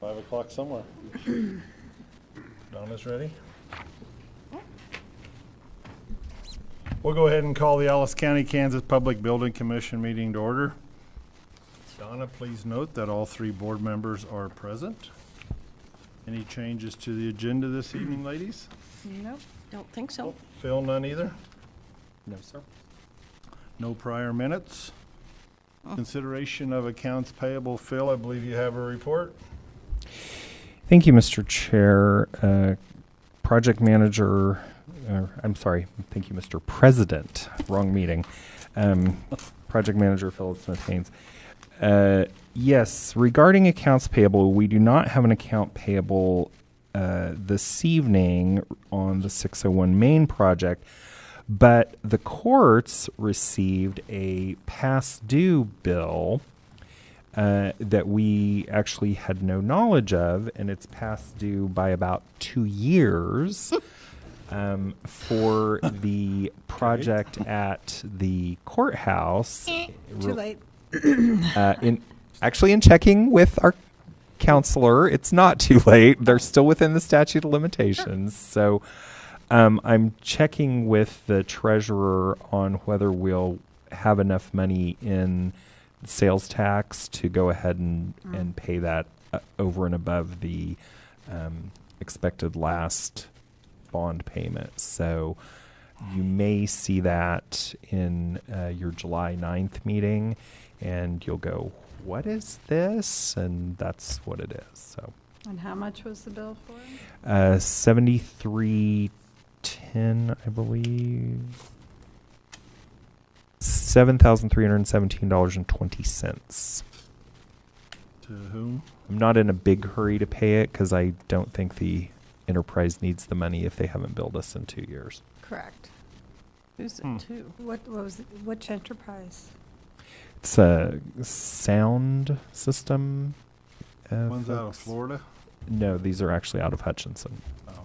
5 o'clock somewhere. Donna's ready. We'll go ahead and call the Ellis County, Kansas Public Building Commission meeting to order. Donna, please note that all 3 board members are present. Any changes to the agenda this evening, ladies? Nope, don't think so. Phil, none either? No, sir. No prior minutes? Consideration of accounts payable. Phil, I believe you have a report. Thank you, Mr. Chair. Project manager, thank you, Mr. President. Wrong meeting. Project manager Philip Smith-Haynes. Yes, regarding accounts payable, we do not have an account payable this evening on the 601 Main project, but the courts received a past due bill that we actually had no knowledge of, and it's past due by about 2 years for the project at the courthouse. Too late. In checking with our counselor, it's not too late. They're still within the statute of limitations. So I'm checking with the treasurer on whether we'll have enough money in sales tax to go ahead and pay that over and above the expected last bond payment. So you may see that in your July 9th meeting, and you'll go, what is this? And that's what it is. So. And how much was the bill for? $73.10, I believe. $7,317.20. To whom? I'm not in a big hurry to pay it because I don't think the enterprise needs the money if they haven't billed us in 2 years. Correct. Who's it to? Which enterprise? It's a sound system. One's out of Florida? No, these are actually out of Hutchinson. Oh.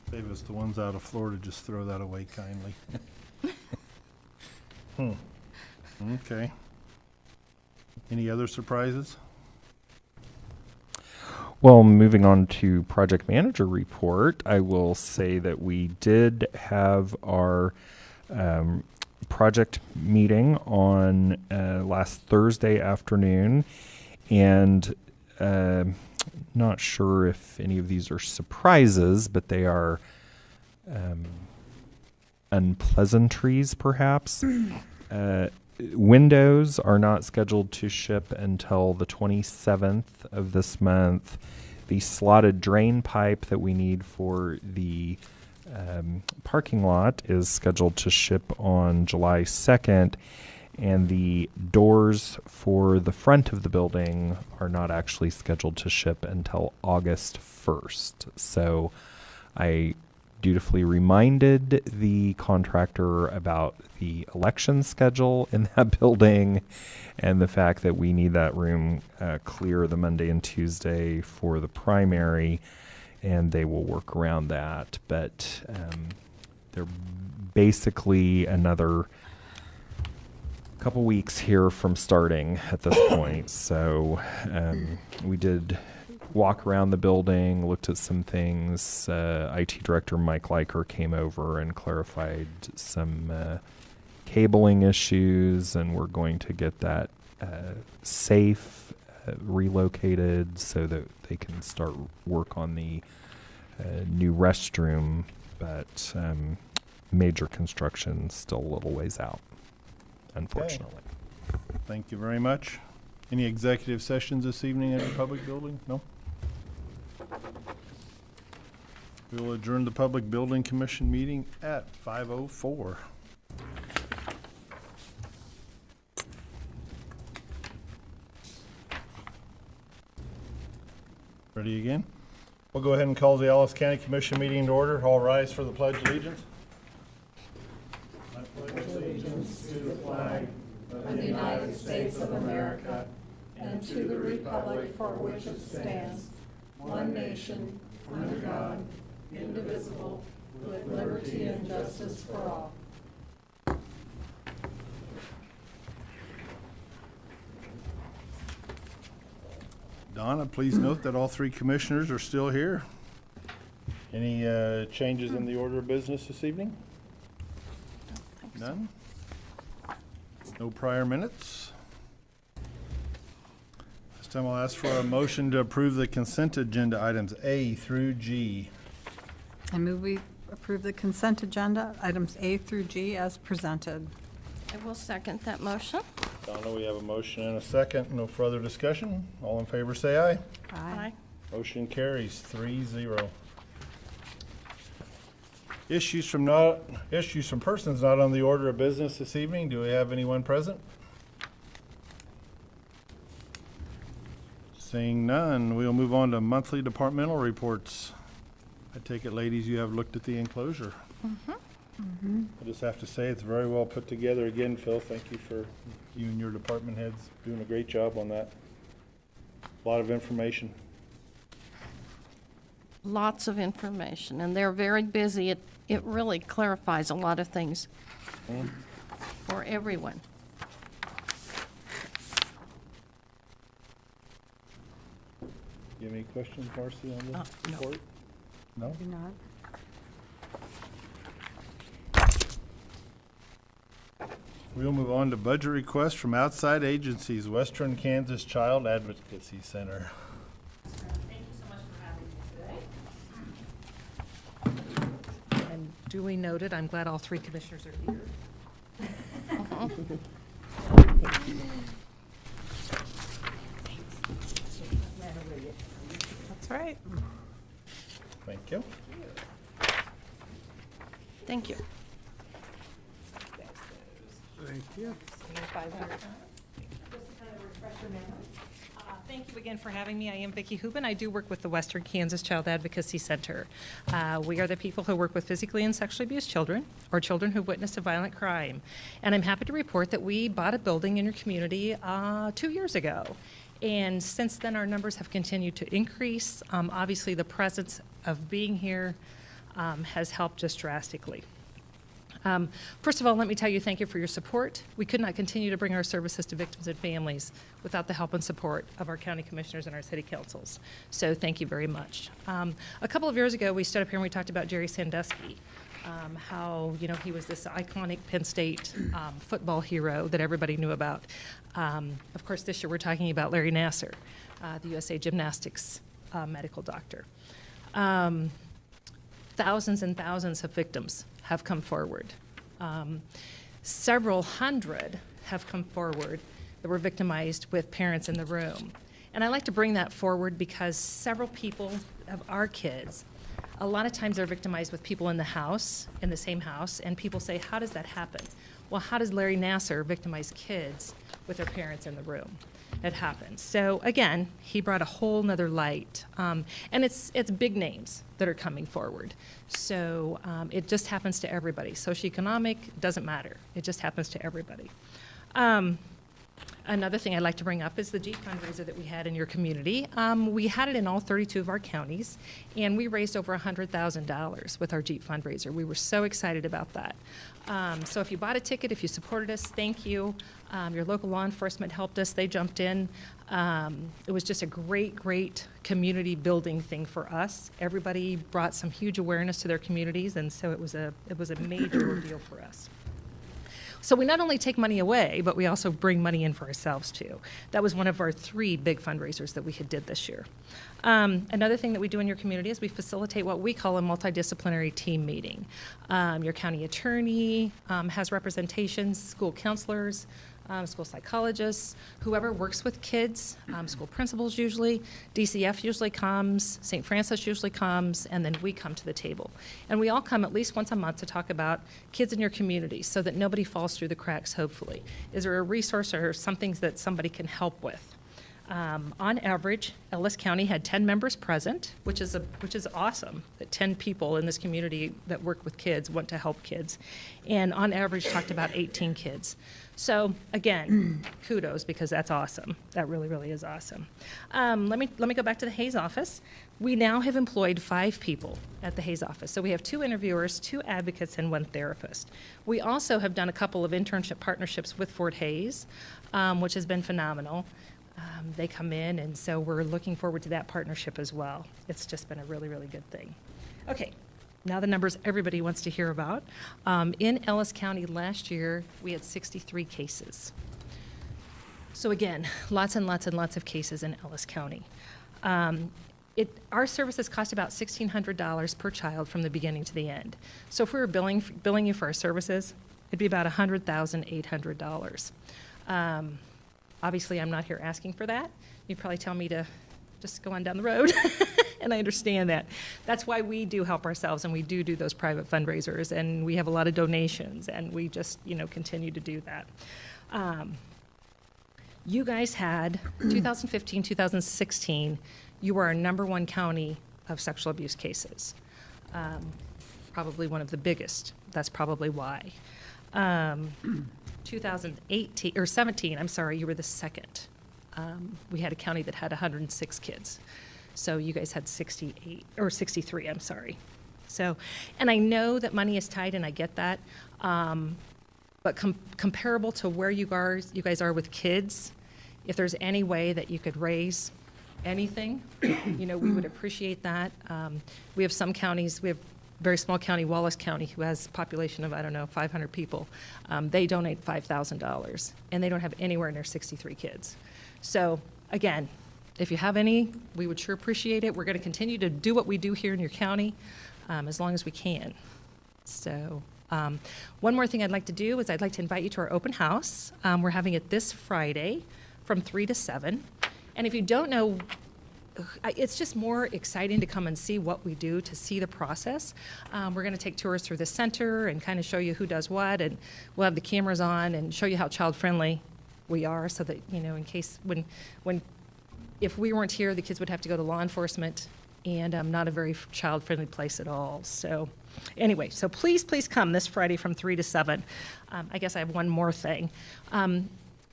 Save us the ones out of Florida. Just throw that away kindly. Okay. Any other surprises? Well, moving on to project manager report, I will say that we did have our project meeting on last Thursday afternoon, and not sure if any of these are surprises, but they are unpleasantries, perhaps. Windows are not scheduled to ship until the 27th of this month. The slotted drain pipe that we need for the parking lot is scheduled to ship on July 2nd, and the doors for the front of the building are not actually scheduled to ship until August 1st. So I dutifully reminded the contractor about the election schedule in that building and the fact that we need that room clear the Monday and Tuesday for the primary, and they will work around that. But they're basically another couple weeks here from starting at this point. So we did walk around the building, looked at some things. IT Director Mike Leiker came over and clarified some cabling issues, and we're going to get that safe relocated so that they can start work on the new restroom, but major construction still a little ways out, unfortunately. Okay. Thank you very much. Any executive sessions this evening at the public building? No? We'll adjourn the Public Building Commission meeting at 5:04. Ready again? We'll go ahead and call the Ellis County Commission meeting to order. All rise for the Pledge of Allegiance. I pledge allegiance to the flag of the United States of America and to the republic for which it stands, one nation, under God, indivisible, with liberty and justice for all. Donna, please note that all three commissioners are still here. Any changes in the order of business this evening? None? No prior minutes? This time I'll ask for a motion to approve the consent agenda items A through G. I move we approve the consent agenda, items A through G as presented. I will second that motion. Donna, we have a motion and a second. No further discussion. All in favor say aye. Aye. Motion carries 3-0. Issues from persons not on the order of business this evening. Do we have anyone present? Seeing none, we'll move on to monthly departmental reports. I take it, ladies, you have looked at the enclosure. I just have to say it's very well put together. Again, Phil, thank you for you and your department heads doing a great job on that. A lot of information. Lots of information, and they're very busy. It really clarifies a lot of things for everyone. You have any questions, Marcy, on the No. report? No? Do not. We'll move on to budget requests from outside agencies, Western Kansas Child Advocacy Center. Thank you so much for having me today. And duly noted, I'm glad all three commissioners are here. That's right. Thank you. Thank you. Thank you. Thank you again for having me. I am Vicki Hubin. I do work with the Western Kansas Child Advocacy Center. We are the people who work with physically and sexually abused children or children who've witnessed a violent crime. And I'm happy to report that we bought a building in your community 2 years ago. And since then, our numbers have continued to increase. Obviously, the presence of being here has helped us drastically. First of all, let me tell you thank you for your support. We could not continue to bring our services to victims and families without the help and support of our county commissioners and our city councils. So thank you very much. A couple of years ago, we stood up here and we talked about Jerry Sandusky, how he was this iconic Penn State football hero that everybody knew about. Of course, this year we're talking about Larry Nassar, the USA Gymnastics medical doctor. Thousands and thousands of victims have come forward. Several hundred have come forward that were victimized with parents in the room. And I like to bring that forward because several people of our kids, a lot of times they're victimized with people in the house, in the same house, and people say, how does that happen? Well, how does Larry Nassar victimize kids with their parents in the room? It happens. So again, he brought a whole nother light. And it's big names that are coming forward. So it just happens to everybody. Socioeconomic, doesn't matter. It just happens to everybody. Another thing I'd like to bring up is the Jeep fundraiser that we had in your community. We had it in all 32 of our counties, and we raised over $100,000 with our Jeep fundraiser. We were so excited about that. So if you bought a ticket, if you supported us, thank you. Your local law enforcement helped us. They jumped in. It was just a great, great community building thing for us. Everybody brought some huge awareness to their communities, and so it was a major ordeal for us. So we not only take money away, but we also bring money in for ourselves too. That was one of our 3 big fundraisers that we had did this year. Another thing that we do in your community is we facilitate what we call a multidisciplinary team meeting. Your county attorney has representations, school counselors, school psychologists, whoever works with kids, school principals usually, DCF usually comes, St. Francis usually comes, and then we come to the table. And we all come at least once a month to talk about kids in your community so that nobody falls through the cracks, hopefully. Is there a resource or something that somebody can help with? On average, Ellis County had 10 members present, which is awesome, that 10 people in this community that work with kids want to help kids. And on average, talked about 18 kids. So again, kudos, because that's awesome. That really, really is awesome. Let me go back to the Hayes office. We now have employed 5 people at the Hayes office. So we have 2 interviewers, 2 advocates, and 1 therapist. We also have done a couple of internship partnerships with Fort Hayes, which has been phenomenal. They come in, and so we're looking forward to that partnership as well. It's just been a really, really good thing. Okay, now the numbers everybody wants to hear about. In Ellis County last year, we had 63 cases. So again, lots and lots and lots of cases in Ellis County. Our services cost about $1,600 per child from the beginning to the end. So if we were billing you for our services, it'd be about $100,800. Obviously, I'm not here asking for that. You'd probably tell me to just go on down the road, and I understand that. That's why we do help ourselves, and we do those private fundraisers, and we have a lot of donations, and we just, continue to do that. You guys had 2015, 2016, you were our #1 county of sexual abuse cases. Probably one of the biggest. That's probably why. 2018 or 17, I'm sorry, you were the second. We had a county that had 106 kids. So you guys had 68 or 63, I'm sorry. So, and I know that money is tight, and I get that. But comparable to where you guys are with kids, if there's any way that you could raise anything, we would appreciate that. We have some counties, we have a very small county, Wallace County, who has a population of, 500 people. They donate $5,000, and they don't have anywhere near 63 kids. So again, if you have any, we would sure appreciate it. We're going to continue to do what we do here in your county as long as we can. So one more thing I'd like to do is I'd like to invite you to our open house. We're having it this Friday from 3 to 7. And if you don't know, it's just more exciting to come and see what we do, to see the process. We're going to take tours through the center and kind of show you who does what, and we'll have the cameras on and show you how child-friendly we are, so that, in case if we weren't here, the kids would have to go to law enforcement, and not a very child-friendly place at all. So anyway, so please come this Friday from 3 to 7. I guess I have one more thing.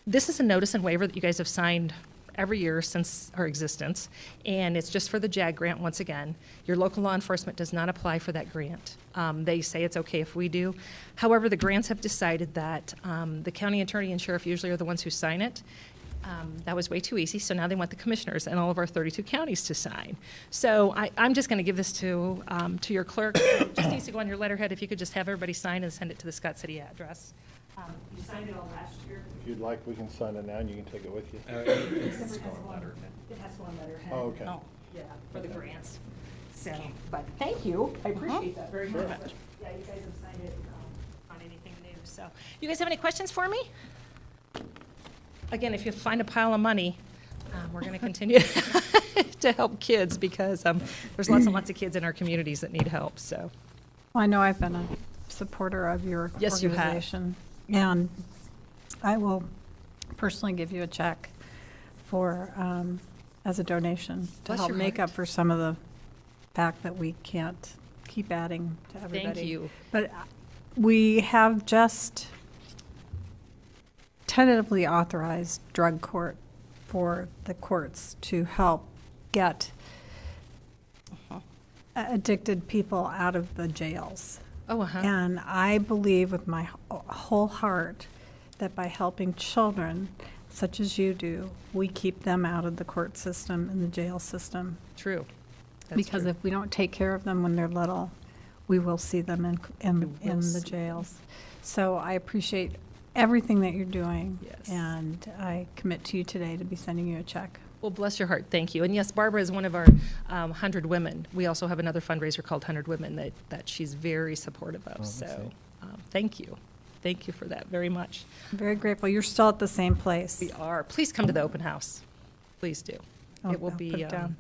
This is a notice and waiver that you guys have signed every year since our existence, and it's just for the JAG grant once again. Your local law enforcement does not apply for that grant. They say it's okay if we do. However, the grants have decided that the county attorney and sheriff usually are the ones who sign it. That was way too easy, so now they want the commissioners and all of our 32 counties to sign. So I'm just going to give this to your clerk. It just needs to go on your letterhead. If you could just have everybody sign and send it to the Scott City address. You signed it all last year. If you'd like, we can sign it now, and you can take it with you. It has to go on letterhead. Oh, okay. Yeah, for the grants. So, but thank you. I appreciate that very much. Yeah, you guys have signed it on anything new. So, you guys have any questions for me? Again, if you find a pile of money, we're going to continue to help kids, because there's lots and lots of kids in our communities that need help. So, Well, I know I've been a supporter of your Yes, you have. organization. And I will personally give you a check for, as a donation to Bless help your make heart. up for some of the fact that we can't keep adding to everybody. thank you. But we have just tentatively authorized drug court for the courts to help get addicted people out of the jails. Oh, uh-huh. And I believe with my whole heart that by helping children, such as you do, we keep them out of the court system and the jail system. True. That's Because true. if we don't take care of them when they're little, we will see them in We will the see. jails. So I appreciate everything that you're doing. Yes. And I commit to you today to be sending you a check. Well, bless your heart, thank you. And yes, Barbara is one of our 100 Women. We also have another fundraiser called 100 Women that she's very supportive of. So thank you. Thank you for that very much. I'm very grateful. You're still at the same place. We are. Please come to the open house. Please do. It will I'll be put it down.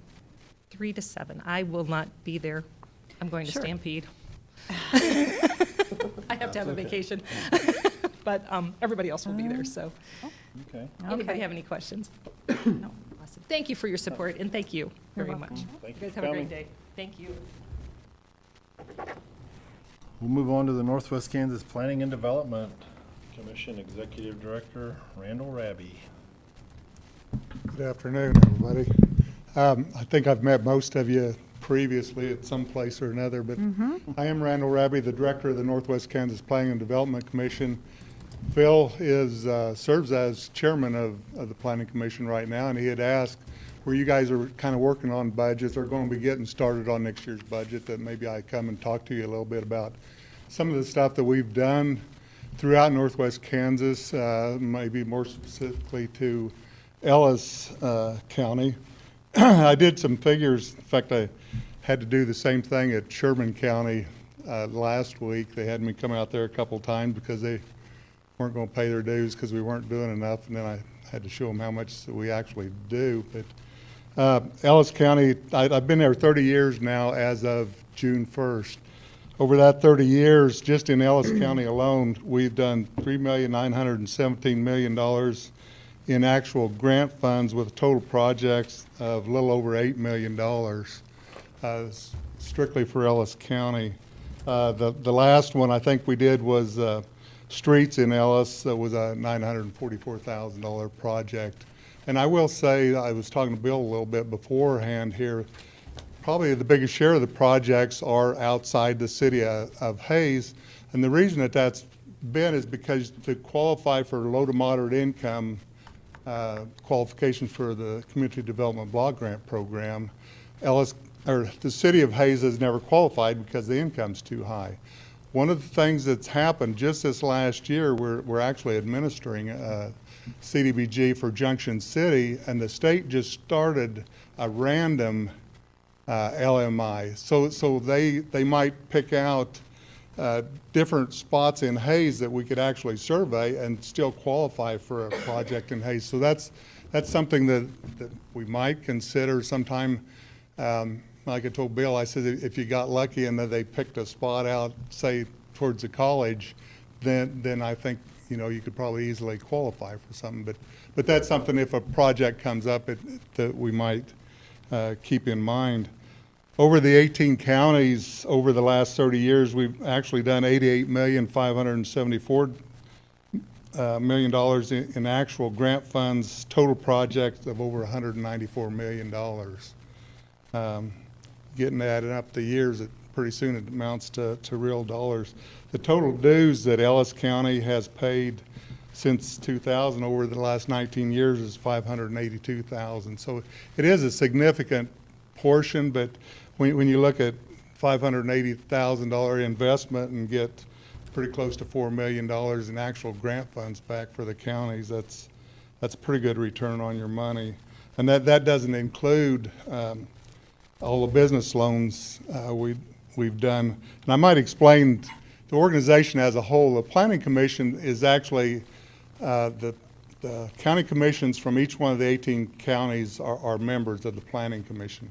3 to 7. I will not be there. I'm going to Sure. Stampede. I have to have a vacation. But everybody else will be there, so. Okay. Anybody Okay. have any questions? No. Awesome. Thank you for your support, and thank you You're very welcome. much. Thank You you guys for have a great coming. day. Thank you. We'll move on to the Northwest Kansas Planning and Development Commission Executive Director, Randall Raby. Good afternoon, everybody. I think I've met most of you previously at some place or another, but I am Randall Raby, the Director of the Northwest Kansas Planning and Development Commission. Phil serves as chairman of the Planning Commission right now, and he had asked where you guys are kind of working on budgets or going to be getting started on next year's budget, that maybe I come and talk to you a little bit about some of the stuff that we've done throughout Northwest Kansas, maybe more specifically to Ellis County. I did some figures. In fact, I had to do the same thing at Sherman County last week. They had me come out there a couple times because they weren't going to pay their dues because we weren't doing enough, and then I had to show them how much that we actually do. But Ellis County, I've been there 30 years now as of June 1st. Over that 30 years, just in Ellis County alone, we've done $3,917,000 in actual grant funds with total projects of a little over $8 million, strictly for Ellis County. The last one I think we did was streets in Ellis. That was a $944,000 project. And I will say, I was talking to Bill a little bit beforehand here, probably the biggest share of the projects are outside the city of Hays. And the reason that that's been is because to qualify for low to moderate income qualifications for the Community Development Block Grant Program, the city of Hays has never qualified because the income's too high. One of the things that's happened just this last year, we're actually administering CDBG for Junction City, and the state just started a random LMI. So they might pick out different spots in Hays that we could actually survey and still qualify for a project in Hays. So that's something that we might consider sometime. Like I told Bill, I said if you got lucky and that they picked a spot out, say towards the college, then I think you could probably easily qualify for something. But that's something, if a project comes up, that we might keep in mind. Over the 18 counties over the last 30 years, we've actually done $88,574 million in actual grant funds, total projects of over $194 million. Getting added up the years, pretty soon it amounts to real dollars. The total dues that Ellis County has paid since 2000 over the last 19 years is $582,000. So it is a significant portion, but when you look at $580,000 investment and get pretty close to $4 million in actual grant funds back for the counties, that's a pretty good return on your money. And that doesn't include all the business loans we've done. And I might explain the organization as a whole. The Planning Commission is actually the county commissions from each one of the 18 counties are members of the Planning Commission.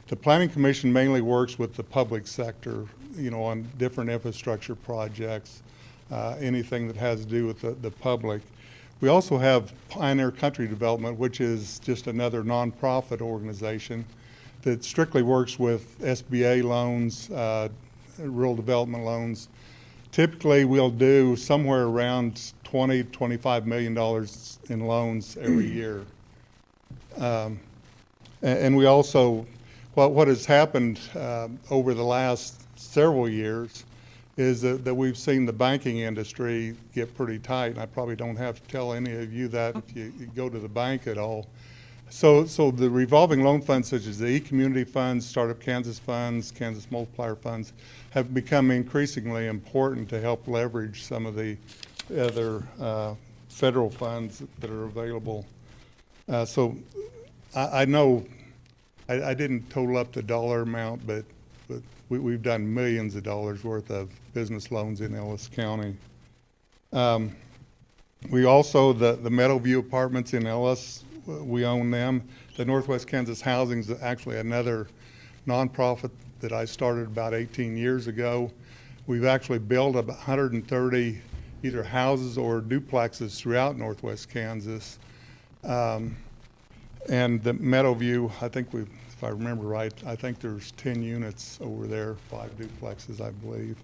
The Planning Commission mainly works with the public sector, on different infrastructure projects, anything that has to do with the public. We also have Pioneer Country Development, which is just another nonprofit organization that strictly works with SBA loans, rural development loans. Typically, we'll do somewhere around $20–25 million in loans every year. And we also, what has happened over the last several years is that we've seen the banking industry get pretty tight. And I probably don't have to tell any of you that if you go to the bank at all. So the revolving loan funds, such as the E-Community Funds, Startup Kansas Funds, Kansas Multiplier Funds, have become increasingly important to help leverage some of the other federal funds that are available. So I know I didn't total up the dollar amount, but we've done millions of dollars worth of business loans in Ellis County. We also, the Meadowview Apartments in Ellis, we own them. The Northwest Kansas Housing is actually another nonprofit that I started about 18 years ago. We've actually built about 130 either houses or duplexes throughout Northwest Kansas. And the Meadowview, I think if I remember right, I think there's 10 units over there, 5 duplexes, I believe.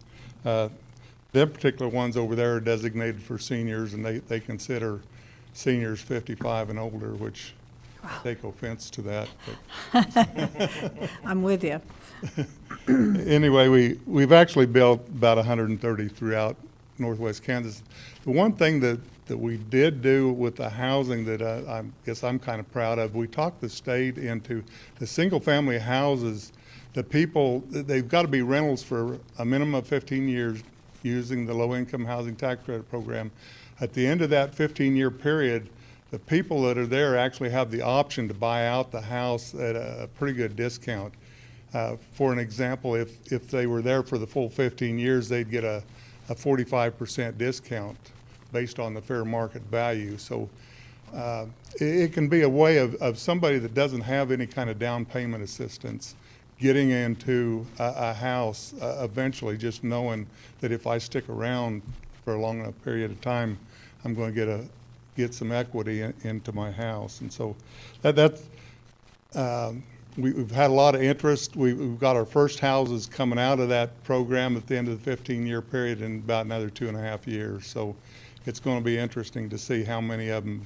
Them particular ones over there are designated for seniors, and they consider seniors 55 and older, which I take offense to that. But I'm with you. Anyway, we've actually built about 130 throughout Northwest Kansas. The one thing that we did do with the housing that I guess I'm kind of proud of, we talked the state into the single-family houses. The people, they've got to be rentals for a minimum of 15 years using the low-income housing tax credit program. At the end of that 15-year period, the people that are there actually have the option to buy out the house at a pretty good discount. For an example, if they were there for the full 15 years, they'd get a 45% discount based on the fair market value. So it can be a way of somebody that doesn't have any kind of down payment assistance getting into a house eventually, just knowing that if I stick around for a long enough period of time, I'm going to get some equity into my house. And so we've had a lot of interest. We've got our first houses coming out of that program at the end of the 15-year period in about another 2.5 years. So it's going to be interesting to see how many of them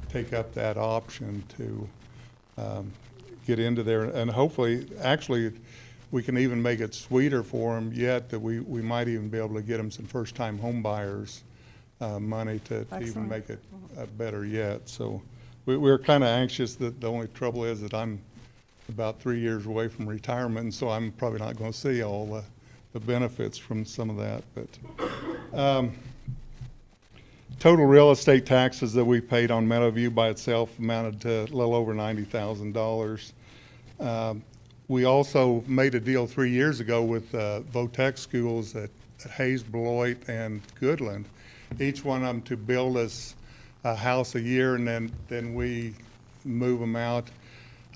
take up that option to get into there. And hopefully, actually, we can even make it sweeter for them yet, that we might even be able to get them some first-time home buyers money to even make it better yet. So we're kind of anxious. That the only trouble is that I'm about 3 years away from retirement, and so I'm probably not going to see all the benefits from some of that. But total real estate taxes that we paid on Meadowview by itself amounted to a little over $90,000. We also made a deal 3 years ago with Votech schools at Hayes, Beloit, and Goodland, each one of them to build us a house a year, and then we move them out.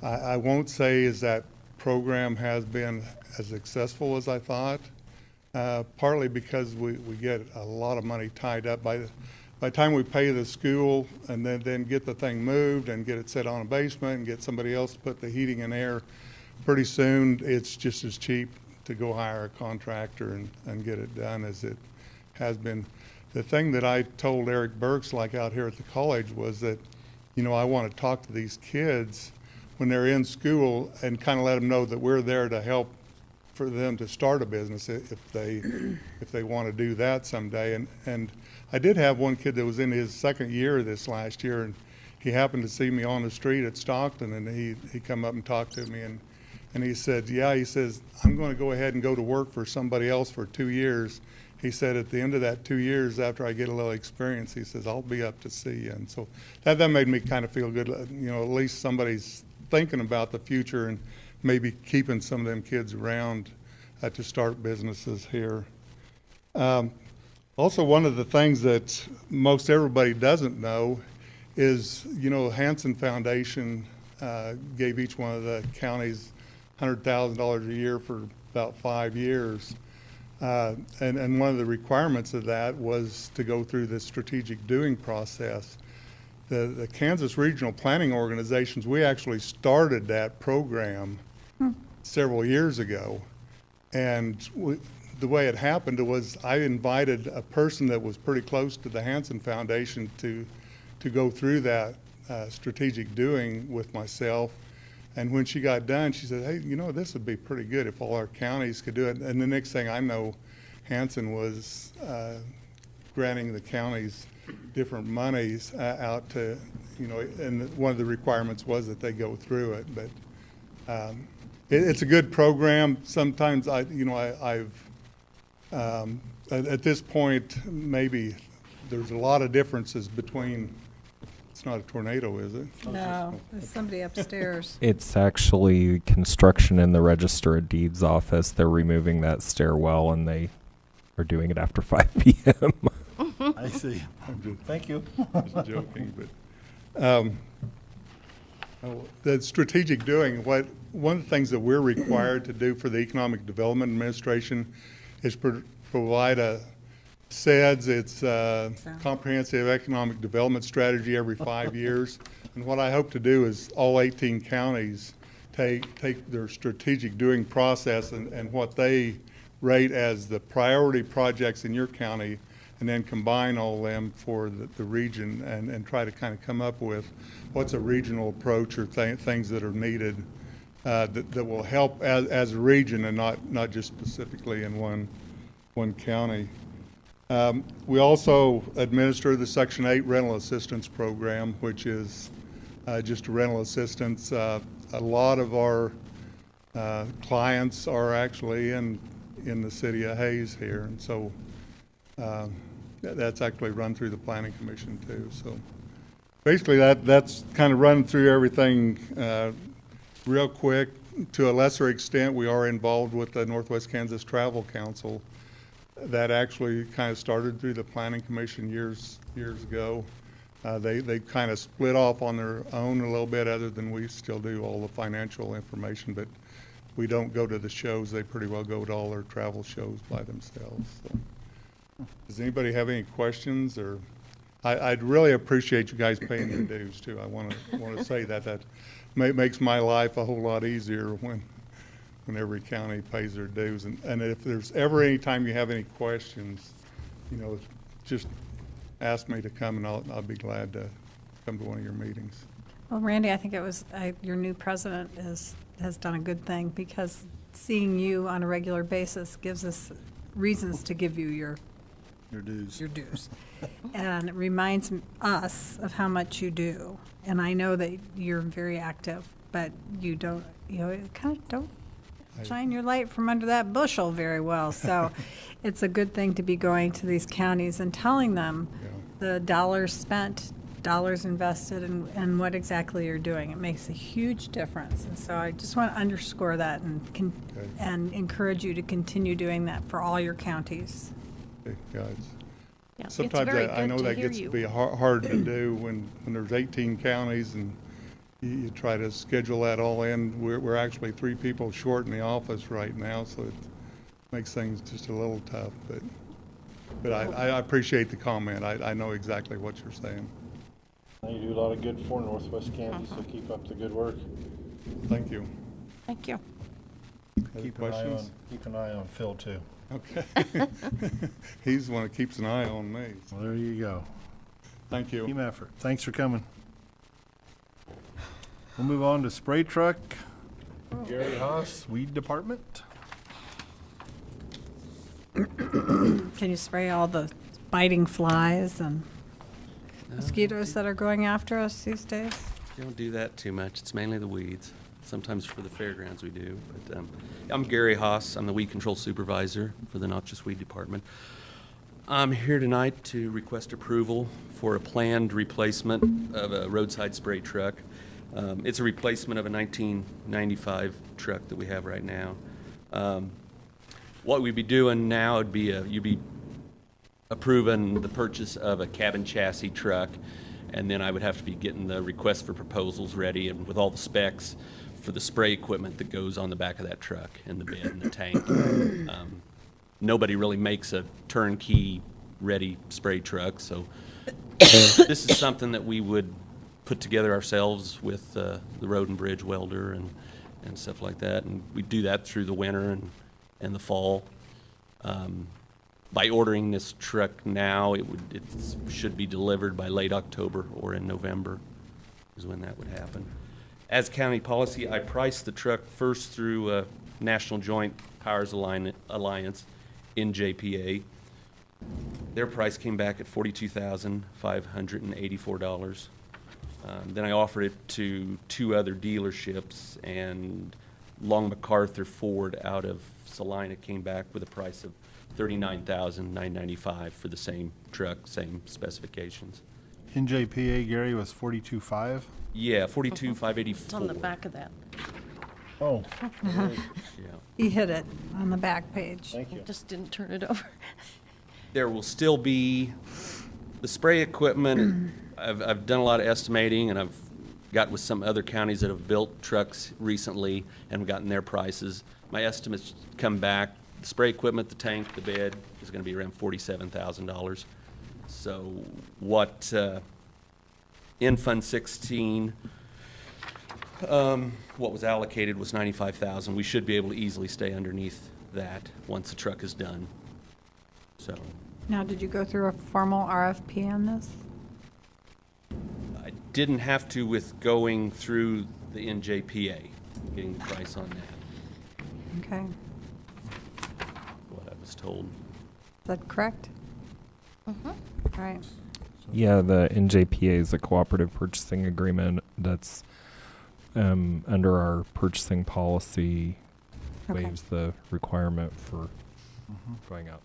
I won't say as that program has been as successful as I thought, partly because we get a lot of money tied up. By the time we pay the school and then get the thing moved and get it set on a basement and get somebody else to put the heating and air, pretty soon it's just as cheap to go hire a contractor and get it done as it has been. The thing that I told Eric Burks, like out here at the college, was that, I want to talk to these kids when they're in school and kind of let them know that we're there to help for them to start a business if they want to do that someday. And I did have one kid that was in his second year this last year, and he happened to see me on the street at Stockton, and he come up and talked to me, and he said, yeah, he says, I'm going to go ahead and go to work for somebody else for 2 years. He said, at the end of that 2 years, after I get a little experience, he says, I'll be up to see you. And so that made me kind of feel good. At least somebody's thinking about the future and maybe keeping some of them kids around to start businesses here. Also, one of the things that most everybody doesn't know is, Hansen Foundation gave each one of the counties $100,000 a year for about 5 years. And one of the requirements of that was to go through the strategic doing process. The Kansas Regional Planning Organizations, we actually started that program several years ago. And the way it happened was I invited a person that was pretty close to the Hansen Foundation to go through that strategic doing with myself. And when she got done, she said, hey, this would be pretty good if all our counties could do it. And the next thing I know, Hansen was granting the counties different monies out to, and one of the requirements was that they go through it. But it's a good program. Sometimes I've at this point, maybe there's a lot of differences between. It's not a tornado, is it? No, there's somebody upstairs. It's actually construction in the Register of Deeds office. They're removing that stairwell, and they are doing it after 5 p.m. I see. Thank you. I was joking, but the strategic doing, one of the things that we're required to do for the Economic Development Administration is provide a SEDS, it's Comprehensive Economic Development Strategy every 5 years. And what I hope to do is all 18 counties take their strategic doing process and what they rate as the priority projects in your county, and then combine all of them for the region and try to kind of come up with what's a regional approach or things that are needed that will help as a region and not just specifically in one county. We also administer the Section 8 rental assistance program, which is just a rental assistance. A lot of our clients are actually in the city of Hayes here, and so that's actually run through the Planning Commission too. So basically that's kind of run through everything real quick. To a lesser extent, we are involved with the Northwest Kansas Travel Council. That actually kind of started through the Planning Commission years ago. They kind of split off on their own a little bit, other than we still do all the financial information, but we don't go to the shows. They pretty well go to all their travel shows by themselves. So, does anybody have any questions? Or I'd really appreciate you guys paying your dues too. I want to say that makes my life a whole lot easier when every county pays their dues. And if there's ever any time you have any questions, you know, just ask me to come, and I'll be glad to come to one of your meetings. Well, Randy, I think it was your new president has done a good thing, because seeing you on a regular basis gives us reasons to give you your dues. Your dues. And it reminds us of how much you do. And I know that you're very active, but you don't, kind of don't shine your light from under that bushel very well. So it's a good thing to be going to these counties and telling them the dollars spent, dollars invested, and what exactly you're doing. It makes a huge difference. And so I just want to underscore that and encourage you to continue doing that for all your counties. Okay, guys. Yeah, it's Sometimes very I know good to that hear gets you. to be hard to do when there's 18 counties and you try to schedule that all in. We're actually 3 people short in the office right now, so it makes things just a little tough. But I appreciate the comment. I know exactly what you're saying. You do a lot of good for Northwest Kansas, so keep up the good work. Thank you. Thank you. Any Keep questions? an eye on Phil too. Okay. He's the one that keeps an eye on me. Well, there you go. Thank you. Team effort. Thanks for coming. We'll move on to spray truck. Gary Haas, Weed Department. Can you spray all the biting flies and mosquitoes that are going after us these days? We don't do that too much. It's mainly the weeds. Sometimes for the fairgrounds we do. But I'm Gary Haas. I'm the weed control supervisor for the Noxious Weed Department. I'm here tonight to request approval for a planned replacement of a roadside spray truck. It's a replacement of a 1995 truck that we have right now. What we'd be doing now would be you'd be approving the purchase of a cabin chassis truck, and then I would have to be getting the request for proposals ready and with all the specs for the spray equipment that goes on the back of that truck and the bed and the tank. Nobody really makes a turnkey ready spray truck, so this is something that we would put together ourselves with the road and bridge welder and stuff like that, and we do that through the winter and the fall. By ordering this truck now, it should be delivered by late October or in November is when that would happen. As county policy, I priced the truck first through National Joint Powers Alliance, NJPA. Their price came back at $42,584. Then I offered it to 2 other dealerships, and Long MacArthur Ford out of Salina came back with a price of $39,995 for the same truck, same specifications. NJPA, Gary, was 42.5. Yeah, 42,584. It's on the back of that. Oh, Yeah. He hit it on the back page. thank you. Just didn't turn it over. There will still be the spray equipment. I've done a lot of estimating, and I've got with some other counties that have built trucks recently and gotten their prices. My estimates come back. The spray equipment, the tank, the bed is going to be around $47,000. So what in Fund 16, what was allocated was $95,000. We should be able to easily stay underneath that once the truck is done. So Now, did you go through a formal RFP on this? I didn't have to with going through the NJPA, getting the price on that, Okay. what I was told. Is that correct? All right. Yeah, the NJPA is a cooperative purchasing agreement that's under our purchasing policy, Okay. waives the requirement for going out.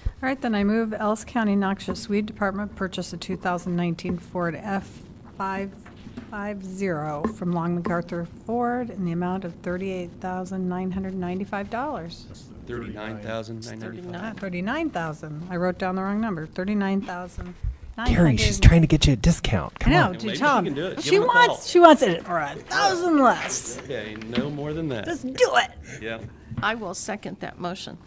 All right, then I move Ellis County Noxious Weed Department purchase a 2019 Ford F550 from Long MacArthur Ford in the amount of $38,995. $39,995. 39,000. I wrote down the wrong number. 39,000. Gary, she's trying to get you a discount. I Come know. on. Maybe Dude, she tell can him. do it. Give She him a call. wants it for 1,000 less. Okay, no more than that. Just do it. Yeah. I will second that motion.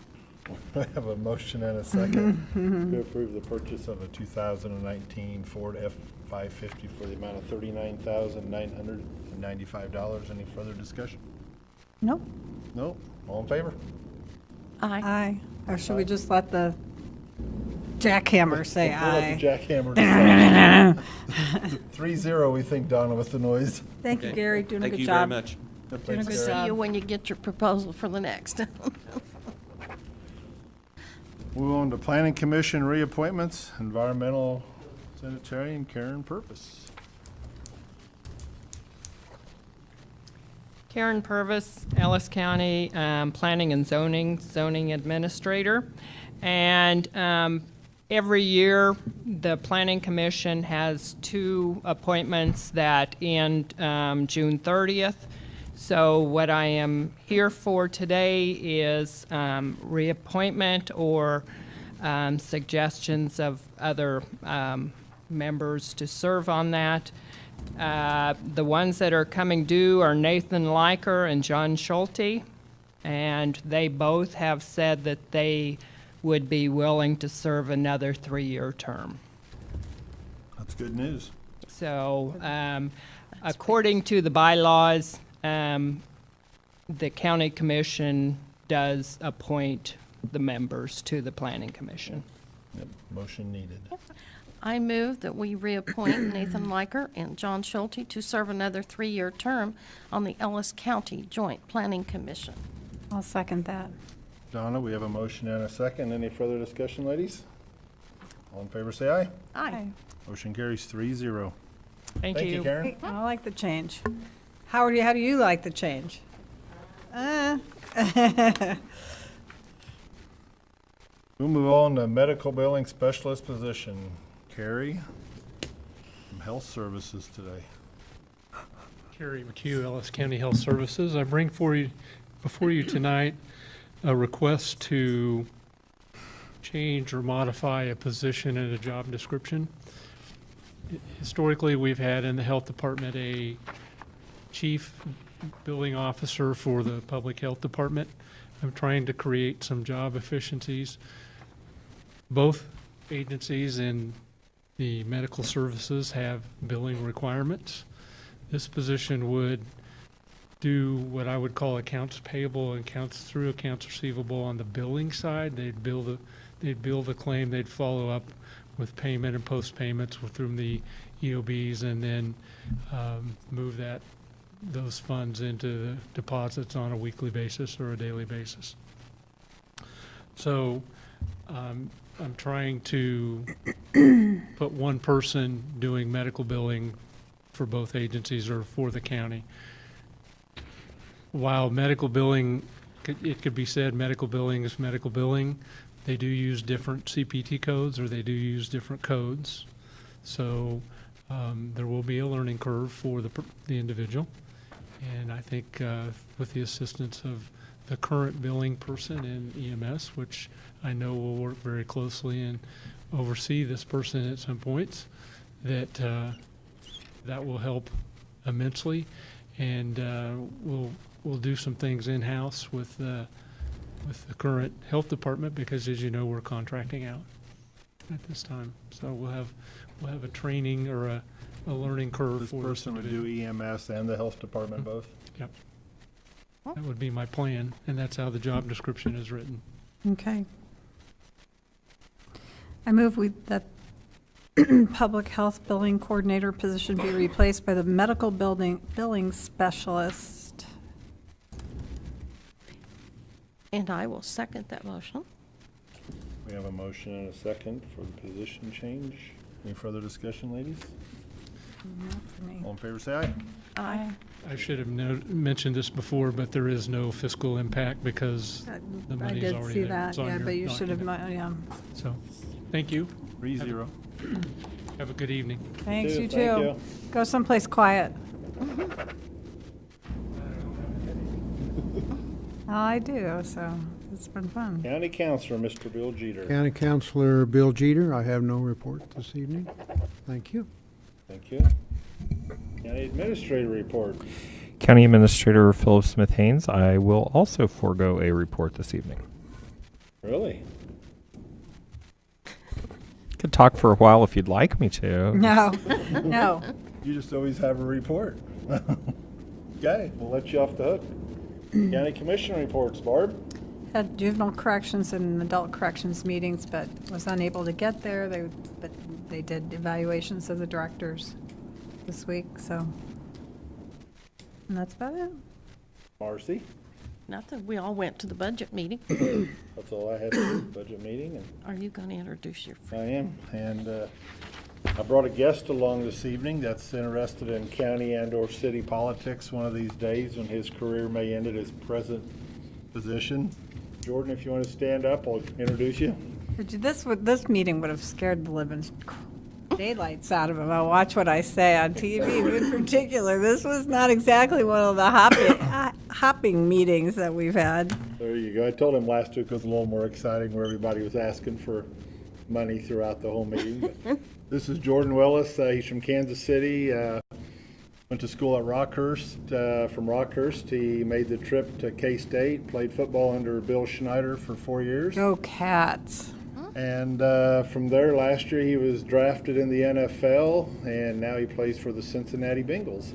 I have a motion and a second to approve the purchase of a 2019 Ford F550 for the amount of $39,995. Any further discussion? Nope. No? All in favor? Aye. Aye. Or should we just let the jackhammer say We'll let aye? the jackhammer decide. 3-0, we think, Donna, with the noise. Thank you, Okay. Gary. Doing a Thank good you job. very much. Thanks, good Gary. job. See you when you get your proposal for the next. Move on to Planning Commission reappointments, Environmental Sanitarian Karen Purvis. Karen Purvis, Ellis County Planning and Zoning Administrator. And every year, the Planning Commission has 2 appointments that end June 30th. So what I am here for today is reappointment or suggestions of other members to serve on that. The ones that are coming due are Nathan Liker and John Schulte, and they both have said that they would be willing to serve another 3-year term. That's good news. So, according to the bylaws, the county commission does appoint the members to the planning commission. Yep, motion needed. I move that we reappoint Nathan Liker and John Schulte to serve another 3-year term on the Ellis County Joint Planning Commission. I'll second that. Donna, we have a motion and a second. Any further discussion, ladies? All in favor, say aye. Aye. Motion carries 3-0. Thank Thank you, you. Karen. Hey, I like the change. How do you like the change? We'll move on to medical billing specialist position. Carrie, from Health Services today. Kerry McHugh, Ellis County Health Services. I bring before you tonight a request to change or modify a position in a job description. Historically, we've had in the health department a chief billing officer for the public health department. I'm trying to create some job efficiencies. Both agencies in the medical services have billing requirements. This position would do what I would call accounts payable and accounts receivable on the billing side. They'd bill the claim, they'd follow up with payment and post payments through the EOBs, and then move those funds into the deposits on a weekly basis or a daily basis. So I'm trying to put one person doing medical billing for both agencies or for the county. While medical billing, it could be said medical billing is medical billing, they do use different CPT codes or they do use different codes. So there will be a learning curve for the individual. And I think with the assistance of the current billing person in EMS, which I know will work very closely and oversee this person at some points, that will help immensely. And we'll do some things in-house with the current health department, because as you know, we're contracting out at this time. So we'll have a training or a learning curve This for person would do EMS and the health department both? Yep. That would be my plan, and that's how the job description is written. Okay. I move that public health billing coordinator position be replaced by the medical billing specialist. And I will second that motion. We have a motion and a second for the position change. Any further discussion, ladies? Not for me. All in favor, say aye. Aye. I should have mentioned this before, but there is no fiscal impact because the I money's did already see there. that, It's on yeah, your but you should have, document. yeah. So, thank you. 3-0. Have a good evening. Thanks, you Thank too. you. Go someplace quiet. Oh, I do, so it's been fun. County Councilor, Mr. Bill Jeter. County Councilor Bill Jeter, I have no report this evening. Thank you. Thank you. County Administrator report. County Administrator Philip Smith Haynes, I will also forego a report this evening. Really? Could talk for a while if you'd like me to. No, no. You just always have a report. Okay, we'll let you off the hook. County Commission reports, Barb. Had juvenile corrections and adult corrections meetings, but was unable to get there. But they did evaluations of the directors this week, so. And that's about it. Marcy. Nothing. We all went to the budget meeting. That's all I had to do, budget meeting, and Are you going to introduce your I am. And I brought a guest along this evening that's interested in county and/or city politics one of these days when his career may end at his present position. Jordan, if you want to stand up, I'll introduce you. This meeting would have scared the living daylights out of him. I'll watch what I say on TV in particular. This was not exactly one of the hopping meetings that we've had. There you go. I told him last week was a little more exciting where everybody was asking for money throughout the whole meeting. But this is Jordan Willis. He's from Kansas City. Went to school at Rockhurst. From Rockhurst, he made the trip to K-State, played football under Bill Schneider for 4 years. Go Cats. And from there, last year he was drafted in the NFL, and now he plays for the Cincinnati Bengals.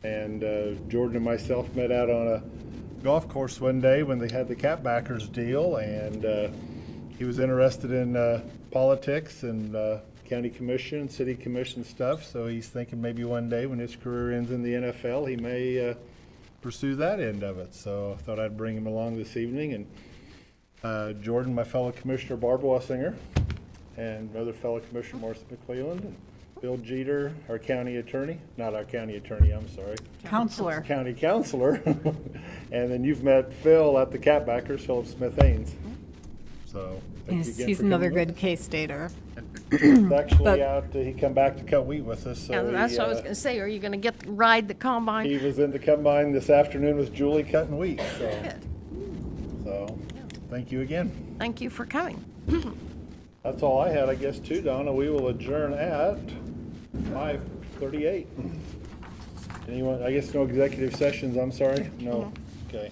And Jordan and myself met out on a golf course one day when they had the Catbackers deal, and he was interested in politics and county commission, city commission stuff, so he's thinking maybe one day when his career ends in the NFL, he may pursue that end of it. So I thought I'd bring him along this evening. And Jordan, my fellow commissioner Barbara Wessinger, and another fellow commissioner Marcy McClelland, and Bill Jeter, our county attorney, not our county attorney, I'm sorry, Counselor. county counselor. And then you've met Phil at the Catbackers, Philip Smith Haynes. So thank you again He's for another coming good K-Stater. He's actually But- out, he come back to cut wheat with us, so Yeah, that's he, what I was going to say. Are you going to ride the combine? he was in the combine this afternoon with Julie cutting wheat, so, Good. thank you again. Thank you for coming. That's all I had, I guess, too, Donna. We will adjourn at 5:38. Anyone, I guess no executive sessions, I'm sorry? No, okay.